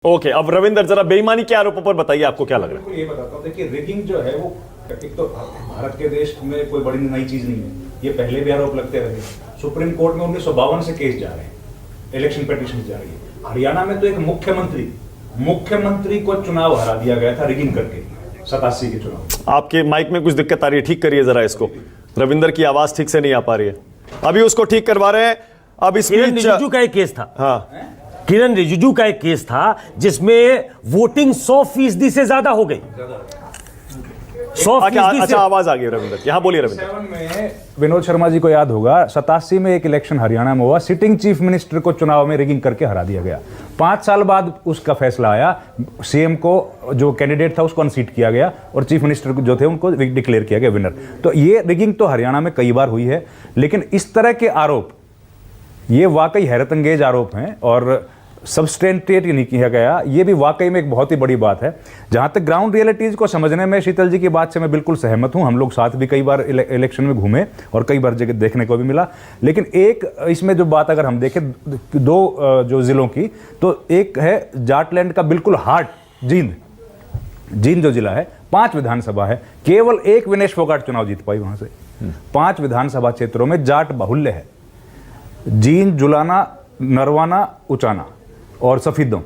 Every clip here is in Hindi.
ओके, अब रविंदर जरा बेईमानी के आरोपों पर बताइए, आपको क्या लग रहा है? ये बताता हूँ, देखिए रिगिंग जो है वो एक तो भारत के देश में कोई बड़ी नई चीज नहीं है, ये पहले भी आरोप लगते रहे। सुप्रीम कोर्ट में 1952 से केस जा रहे हैं, इलेक्शन पिटीशन जा रही है। हरियाणा में तो एक मुख्यमंत्री को चुनाव हरा दिया गया था रिगिंग करके, 87 के चुनाव। आपके माइक में कुछ दिक्कत आ रही है, ठीक करिए जरा इसको। रविंदर की आवाज ठीक से नहीं आ पा रही है, अभी उसको ठीक करवा रहे हैं। अब इस किरण रिजिजू का एक केस था। हाँ, किरण रिजिजू का एक केस था जिसमें वोटिंग 100% से ज्यादा हो गई। 100% अच्छा, आवाज आ गई रविंदर, यहाँ बोलिए रविंदर। 7 में विनोद शर्मा जी को याद होगा, 87 में एक इलेक्शन हरियाणा में हुआ, सिटिंग चीफ मिनिस्टर को चुनाव में रिगिंग करके हरा दिया गया। 5 साल बाद उसका फैसला आया, सीएम को जो कैंडिडेट था उसको अनसीट किया गया और चीफ मिनिस्टर जो थे उनको डिक्लेयर किया गया विनर। तो ये रिगिंग तो हरियाणा में कई बार हुई है, लेकिन इस तरह के आरोप ये वाकई हैरतअंगेज आरोप हैं और सब्सटेंटिएट नहीं किया गया, ये भी वाकई में एक बहुत ही बड़ी बात है। जहां तक ग्राउंड रियलिटीज को समझने में शीतल जी की बात से मैं बिल्कुल सहमत हूं। हम लोग साथ भी कई बार इलेक्शन में घूमे और कई बार जगह देखने को भी मिला, लेकिन एक इसमें जो बात अगर हम देखें दो जो जिलों की, तो एक है जाटलैंड का बिल्कुल हार्ट जींद जो जिला है, 5 विधानसभा है, केवल एक विनेश फोगाट चुनाव जीत पाई वहां से। 5 विधानसभा क्षेत्रों में जाट बाहुल्य है, जींद, जुलाना, नरवाना, उचाना और सफीदों,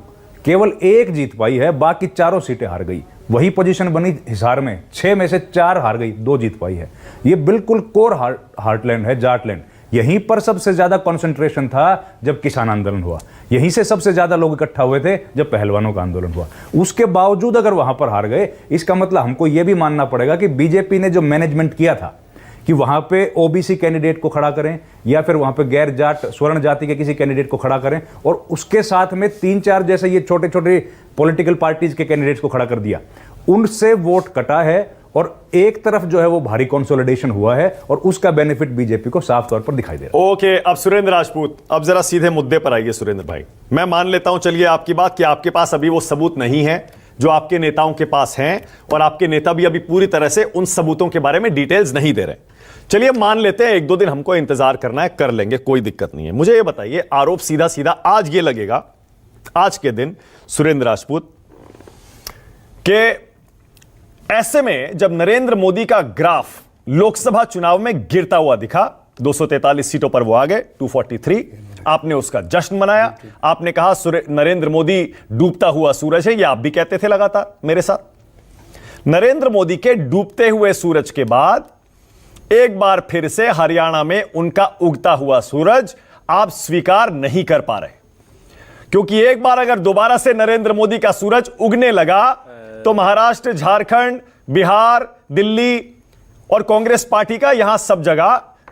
केवल एक जीत पाई है, बाकी चारों सीटें हार गई। वही पोजीशन बनी हिसार में, 6 में से 4 हार गई, 2 जीत पाई है। ये बिल्कुल कोर हार्टलैंड है जाटलैंड। यहीं पर सबसे ज्यादा कंसंट्रेशन था जब किसान आंदोलन हुआ, यहीं से सबसे ज्यादा लोग इकट्ठा हुए थे जब पहलवानों का आंदोलन हुआ। उसके बावजूद अगर वहां पर हार गए, इसका मतलब हमको यह भी मानना पड़ेगा कि बीजेपी ने जो मैनेजमेंट किया था कि वहां पे ओबीसी कैंडिडेट को खड़ा करें या फिर वहां पे गैर जाट स्वर्ण जाति के किसी कैंडिडेट को खड़ा करें, और उसके साथ में 3-4 जैसे ये छोटे छोटे पॉलिटिकल पार्टीज के कैंडिडेट्स को खड़ा कर दिया, उनसे वोट कटा है और एक तरफ जो है वो भारी कंसोलिडेशन हुआ है और उसका बेनिफिट बीजेपी को साफ तौर पर दिखाई दे रहा है। ओके, अब सुरेंद्र राजपूत, अब जरा सीधे मुद्दे पर आइए सुरेंद्र भाई। मैं मान लेता हूं, चलिए आपकी बात, कि आपके पास अभी वो सबूत नहीं है जो आपके नेताओं के पास हैं, और आपके नेता भी अभी पूरी तरह से उन सबूतों के बारे में डिटेल्स नहीं दे रहे। चलिए मान लेते हैं 1-2 दिन हमको इंतजार करना है, कर लेंगे, कोई दिक्कत नहीं है। मुझे ये बताइए, आरोप सीधा सीधा आज ये लगेगा, आज के दिन सुरेंद्र राजपूत, कि ऐसे में जब नरेंद्र मोदी का ग्राफ लोकसभा चुनाव में गिरता हुआ दिखा, 243 सीटों पर वो आ गए, 243, आपने उसका जश्न मनाया, आपने कहा नरेंद्र मोदी डूबता हुआ सूरज है, ये आप भी कहते थे लगातार मेरे साथ। नरेंद्र मोदी के डूबते हुए सूरज के बाद एक बार फिर से हरियाणा में उनका उगता हुआ सूरज आप स्वीकार नहीं कर पा रहे, क्योंकि एक बार अगर दोबारा से नरेंद्र मोदी का सूरज उगने लगा तो महाराष्ट्र, झारखंड, बिहार, दिल्ली और कांग्रेस पार्टी का यहां सब जगह